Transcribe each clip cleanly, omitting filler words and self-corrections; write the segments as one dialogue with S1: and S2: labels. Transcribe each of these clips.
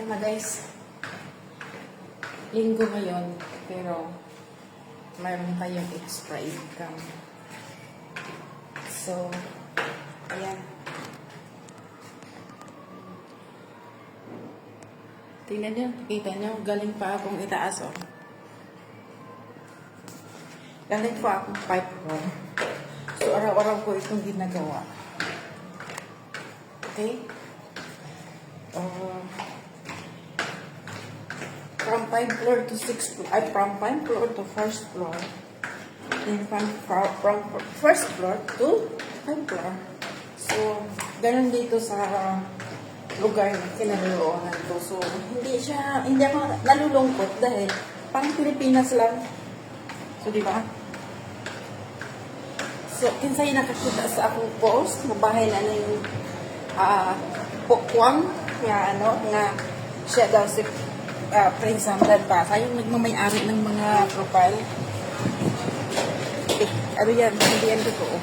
S1: na guys, linggo ngayon, pero mayroon tayong extra income. So, ayan. Tingnan nyo, kita nyo, galing pa akong itaas, oh. Galing pa akong 5 room. So, araw-araw ko itong ginagawa. Okay? From 5 floor to 6 floor, from 5 floor to 1st floor, then from 1st floor to 5th floor. So, ganun dito sa lugar na kinaluloonan ko. So, hindi ako nalulungkot dahil parang Pilipinas lang. So, di ba? So, kinsay nakakita sa akong post, mabahay na yung Pokwang, nga siya daw si Prince Hamdan pa. Yung nagmamayari ng mga profile. Ano yan? Hindi yan totoo.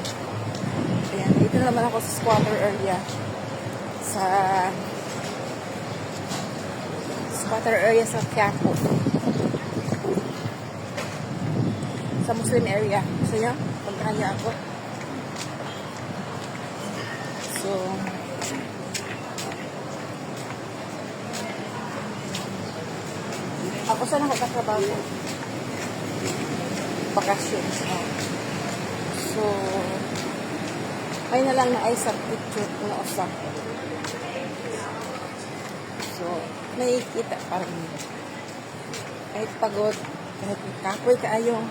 S1: Ayan, dito naman ako sa squatter area. Sa squatter area sa Quiapo. Sa Muslim area. Gusto niya? Pagkaya ako. So, ako sa nakakatrabaho. Vacations na. So, ay na lang na ay substitute na usa. So, nakikita pa rin. Kahit pagod, kahit kapoy kaayo.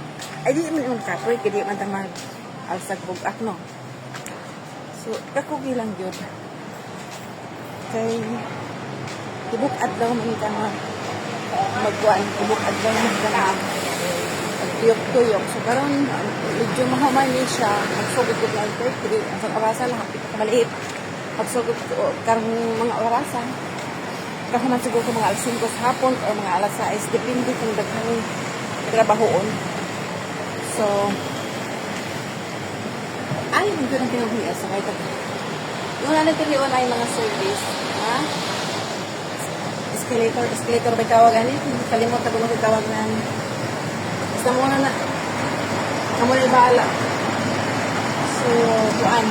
S1: Ay, di man yung kapoy, kaya di man tamag alsag bugak, no? So, kakugi lang yun. Kay, ibukad daw man ka nga magkuhan, ibukad daw man ka nga magtuyok-tuyok. So, karon medyo mahamay niya siya, magsugod ko na 33, ang orasan, hapit ka maliit. Magsugod ko, karong mga orasan, kahuman siguro ko mga alas 5 sa hapon o mga alas 6, depende kung daghang trabahoon. So, ay, hindi na pinabuhi sa kahit ako. Yung nanatiliwan ay mga service, ha? Escalator ba tawagan eh? Kalimutan ko na tawag na. Basta muna na. Kamu na bahala. So, buwan.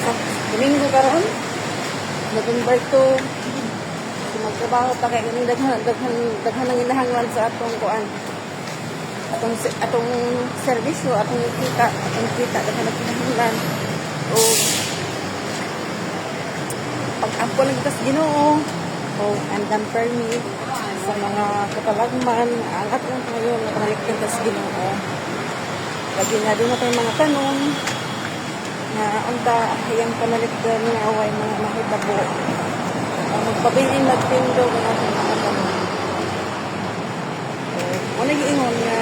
S1: Sa Domingo karoon, November 2, so, magtrabaho pa kaya ganun daghan ng inahanguan sa atong kuan. Atong service o atong kita daghan ng inahanguan. O pag-ampo lang tas Ginoo o andam permit sa mga katalagman angat lang tayo nakaliktan tas Ginoo. Lagi nga doon na tayong mga tanong na unta hayang panalikdan nga away mga mahitabo magpabilin magtindog ang ating mga tanong. O nag-iingon nga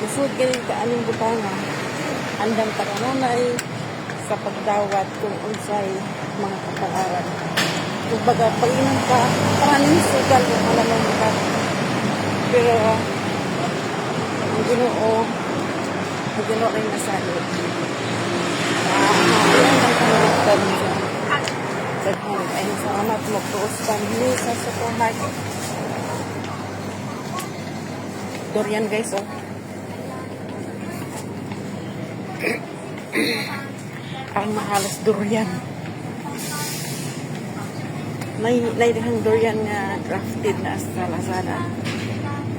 S1: gusod ganit ka anong butanga andam taranunay sa pagdawat kung unsay mga kapalaran. Kumbaga, pag-inom ka, paraning sugal kung malamang ka. Pero, ang Ginoo rin nasalot. Ilang ang panaligtan niya. Daghan, ay salamat mo, tuos family sa sukuhan. Durian guys, oh. Ang mahalas durian. May dihang durian nga crafted na sa Lazada.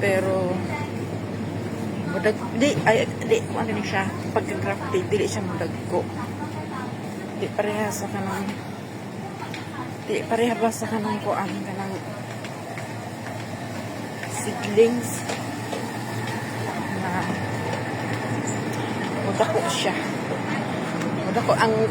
S1: Pero di ano ni siya pagka-crafted, dili siya mudagko. Di pareha sa kanang kuan kanang seedlings na mudako siya. Mudako ang